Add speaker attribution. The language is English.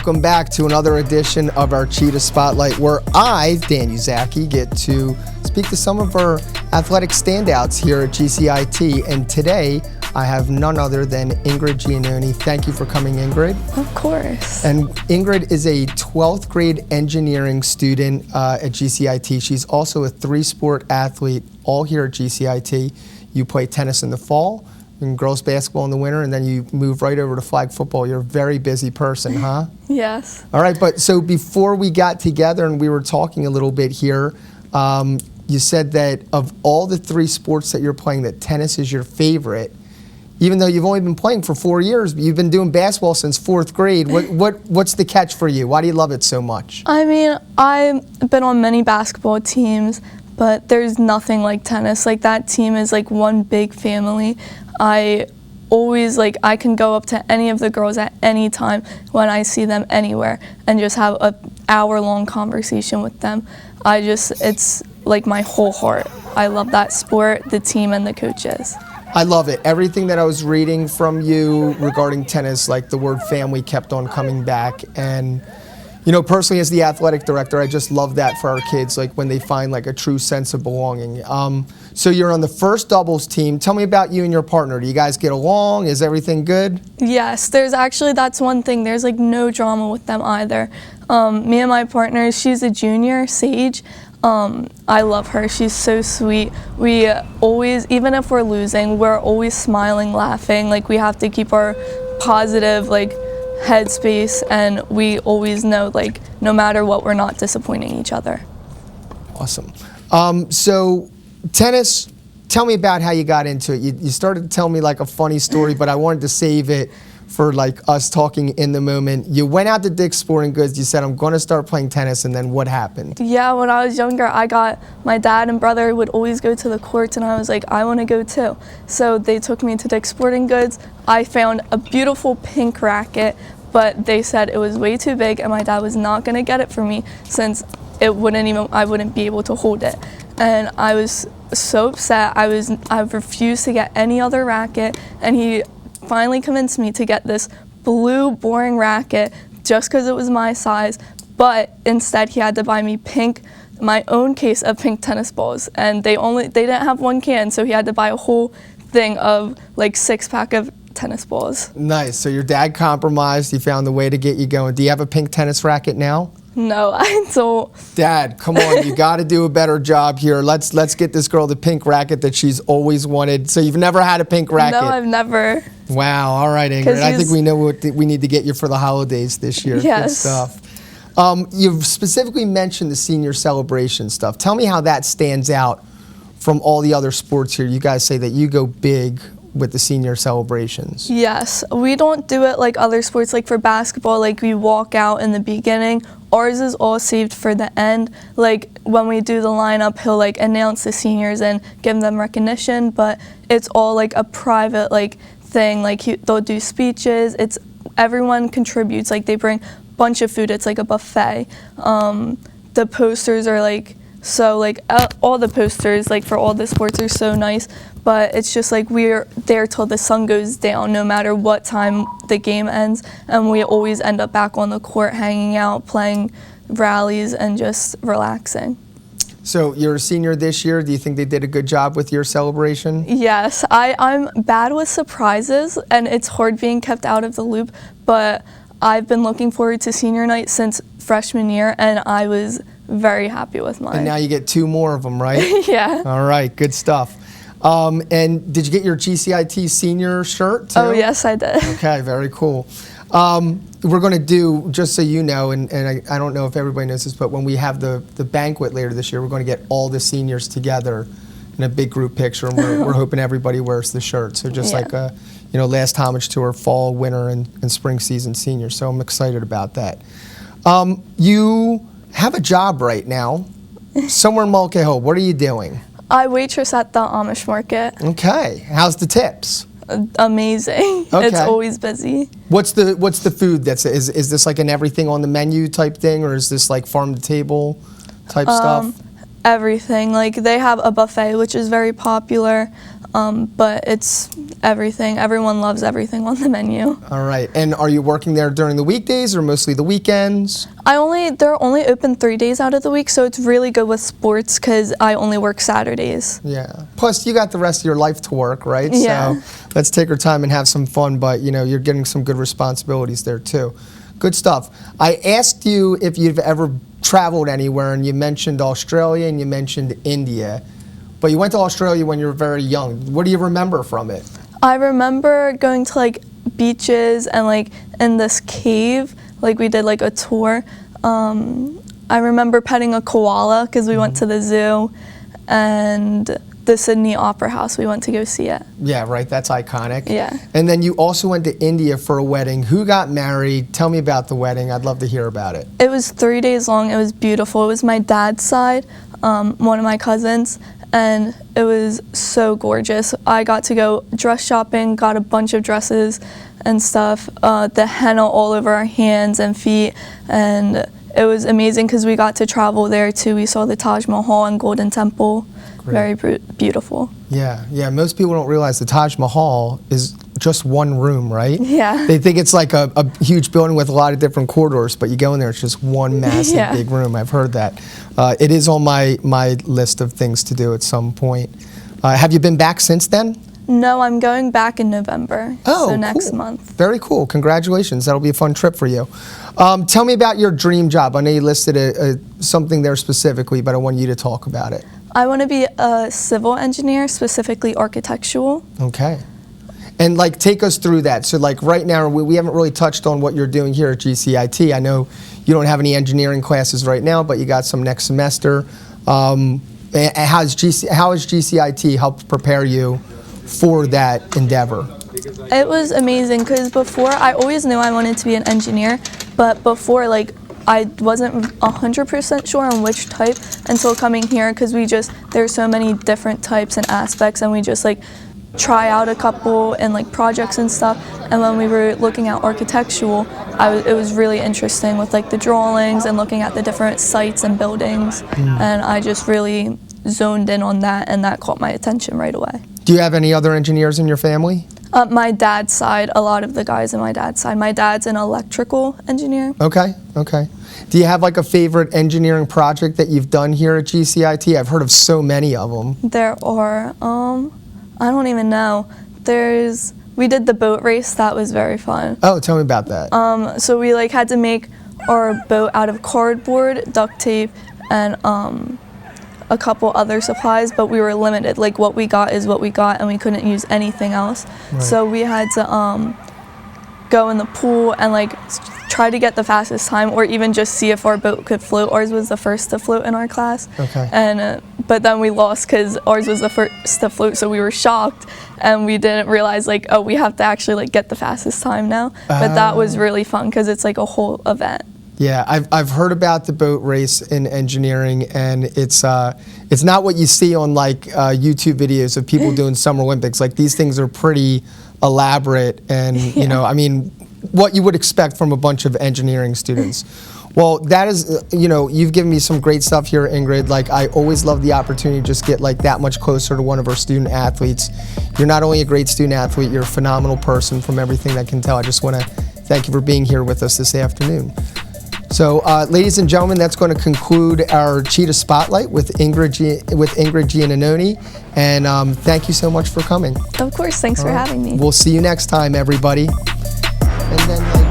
Speaker 1: welcome back to another edition of our Cheetah Spotlight, where I, Dan Uzaki, get to speak to some of our athletic standouts here at GCIT. And today, I have none other than Ingrid Giannone. Thank you for coming, Ingrid.
Speaker 2: Of course.
Speaker 1: And Ingrid is a 12th grade engineering student at GCIT. She's also a three-sport athlete, all here at GCIT. You play tennis in the fall, and girls basketball in the winter, and then you move right over to flag football. You're a very busy person, huh?
Speaker 2: Yes.
Speaker 1: All right, but so before we got together and we were talking a little bit here, you said that of all the three sports that you're playing, that tennis is your favorite. Even though you've only been playing for 4 years, but you've been doing basketball since 4th grade. What's the catch for you? Why do you love it so much?
Speaker 2: I mean, I've been on many basketball teams, but there's nothing like tennis. Like, that team is like one big family. I always, I can go up to any of the girls at any time when I see them anywhere and just have an hour-long conversation with them. It's like my whole heart. I love that sport, the team, and the coaches.
Speaker 1: I love it. Everything that I was reading from you regarding tennis, like the word family kept on coming back. And, you know, personally as the athletic director, I just love that for our kids, like when they find like a true sense of belonging. So you're on the first doubles team. Tell me about you and your partner. Do you guys get along? Is everything good?
Speaker 2: Yes, that's one thing. There's like no drama with them either. Me and my partner, she's a junior, Sage. I love her. She's so sweet. We always, even if we're losing, we're always smiling, laughing. Like, we have to keep our positive, headspace, and we always know, no matter what, we're not disappointing each other.
Speaker 1: Awesome. So, tennis, tell me about how you got into it. You started to tell me a funny story, but I wanted to save it for us talking in the moment. You went out to Dick's Sporting Goods, you said, I'm going to start playing tennis, and then what happened?
Speaker 2: Yeah, when I was younger, my dad and brother would always go to the courts, and I was like, I want to go too. So they took me to Dick's Sporting Goods. I found a beautiful pink racket, but they said it was way too big, and my dad was not going to get it for me since I wouldn't be able to hold it. And I was so upset. I refused to get any other racket, and he finally convinced me to get this blue, boring racket just because it was my size, but instead he had to buy me my own case of pink tennis balls, and they didn't have one can, so he had to buy a whole thing of 6-pack of tennis balls. Nice.
Speaker 1: So your dad compromised. He found a way to get you going. Do you have a pink tennis racket now?
Speaker 2: No, I don't.
Speaker 1: Dad, come on, you got to do a better job here. Let's get this girl the pink racket that she's always wanted. So you've never had a pink racket?
Speaker 2: No, I've never.
Speaker 1: Wow, all right, Ingrid. I think we know what we need to get you for the holidays this year.
Speaker 2: Yes.
Speaker 1: Good stuff. You've specifically mentioned the senior celebration stuff. Tell me how that stands out from all the other sports here. You guys say that you go big with the senior celebrations.
Speaker 2: Yes, we don't do it like other sports, like for basketball, we walk out in the beginning. Ours is all saved for the end. When we do the lineup, he'll announce the seniors and give them recognition, but it's all a private thing. They'll do speeches. Everyone contributes. They bring a bunch of food. It's like a buffet. The posters are all the posters for all the sports are so nice, but it's just we're there till the sun goes down, no matter what time the game ends, and we always end up back on the court hanging out, playing rallies, and just relaxing.
Speaker 1: So you're a senior this year. Do you think they did a good job with your celebration?
Speaker 2: Yes, I'm bad with surprises, and it's hard being kept out of the loop, but I've been looking forward to senior night since freshman year, and I was very happy with mine.
Speaker 1: And now you get 2 more of them, right?
Speaker 2: Yeah.
Speaker 1: All right, good stuff. And did you get your GCIT senior shirt too?
Speaker 2: Oh, yes, I did.
Speaker 1: Okay, very cool. We're going to do, just so you know, and I don't know if everybody knows this, but when we have the banquet later this year, we're going to get all the seniors together in a big group picture, and we're hoping everybody wears the shirt. So just like a last homage to our fall, winter, and spring season seniors. So I'm excited about that. You have a job right now somewhere in Mulcahy. What are you doing?
Speaker 2: I waitress at the Amish market.
Speaker 1: Okay. How's the tips?
Speaker 2: Amazing. Okay. It's always busy.
Speaker 1: What's the food is this an everything on the menu type thing, or is this farm to table type stuff?
Speaker 2: Everything. They have a buffet, which is very popular. but it's everything. Everyone loves everything on the menu.
Speaker 1: All right. And are you working there during the weekdays or mostly the weekends?
Speaker 2: They're only open 3 days out of the week, so it's really good with sports because I only work Saturdays.
Speaker 1: Yeah. Plus, you got the rest of your life to work, right?
Speaker 2: Yeah.
Speaker 1: So let's take our time and have some fun, but you're getting some good responsibilities there too. Good stuff. I asked you if you've ever traveled anywhere, and you mentioned Australia and you mentioned India. But you went to Australia when you were very young. What do you remember from it?
Speaker 2: I remember going to like beaches and like in this cave, like we did like a tour. I remember petting a koala because we went to the zoo, and the Sydney Opera House, we went to go see it.
Speaker 1: Yeah, right, that's iconic.
Speaker 2: Yeah.
Speaker 1: And then you also went to India for a wedding. Who got married? Tell me about the wedding. I'd love to hear about it.
Speaker 2: It was 3 days long. It was beautiful. It was my dad's side, one of my cousins, and it was so gorgeous. I got to go dress shopping, got a bunch of dresses and stuff, the henna all over our hands and feet, and it was amazing because we got to travel there too. We saw the Taj Mahal and Golden Temple.
Speaker 1: Great.
Speaker 2: Very beautiful.
Speaker 1: Yeah. Most people don't realize the Taj Mahal is just one room, right?
Speaker 2: Yeah.
Speaker 1: They think it's like a huge building with a lot of different corridors, but you go in there, it's just one massive big room. I've heard that. It is on my list of things to do at some point. Have you been back since then?
Speaker 2: No, I'm going back in November.
Speaker 1: Oh,
Speaker 2: so next
Speaker 1: cool.
Speaker 2: month.
Speaker 1: Very cool. Congratulations. That'll be a fun trip for you. Tell me about your dream job. I know you listed something there specifically, but I want you to talk about it.
Speaker 2: I want to be a civil engineer, specifically architectural.
Speaker 1: Okay. And like, take us through that. So like right now, we haven't really touched on what you're doing here at GCIT. I know you don't have any engineering classes right now, but you got some next semester. How has GCIT helped prepare you for that endeavor?
Speaker 2: It was amazing because before, I always knew I wanted to be an engineer, but before, like, I wasn't 100% sure on which type until coming here because there's so many different types and aspects, and we just like try out a couple and like projects and stuff. And when we were looking at architectural, it was really interesting with like the drawings and looking at the different sites and buildings, and I just really zoned in on that, and that caught my attention right away.
Speaker 1: Do you have any other engineers in your family?
Speaker 2: My dad's side, a lot of the guys on my dad's side. My dad's an electrical engineer.
Speaker 1: Okay. Do you have like a favorite engineering project that you've done here at GCIT? I've heard of so many of them.
Speaker 2: There are, I don't even know. We did the boat race, that was very fun.
Speaker 1: Oh, tell me about that.
Speaker 2: So we like had to make our boat out of cardboard, duct tape, and a couple other supplies, but we were limited. Like what we got is what we got, and we couldn't use anything else.
Speaker 1: Right.
Speaker 2: So we had to go in the pool and like try to get the fastest time, or even just see if our boat could float. Ours was the first to float in our class.
Speaker 1: Okay.
Speaker 2: And but then we lost because ours was the first to float, so we were shocked, and we didn't realize like, oh, we have to actually like get the fastest time now. But that was really fun because it's like a whole event.
Speaker 1: Yeah, I've heard about the boat race in engineering, and it's not what you see on like YouTube videos of people doing Summer Olympics. Like these things are pretty elaborate, and you know, I mean, what you would expect from a bunch of engineering students. Well, that is, you've given me some great stuff here, Ingrid. Like, I always love the opportunity to just get like that much closer to one of our student athletes. You're not only a great student athlete, you're a phenomenal person from everything I can tell. I just want to thank you for being here with us this afternoon. So, ladies and gentlemen, that's going to conclude our Cheetah Spotlight with Ingrid Giannone. And thank you so much for coming.
Speaker 2: Of course, thanks for having me.
Speaker 1: We'll see you next time, everybody. And then,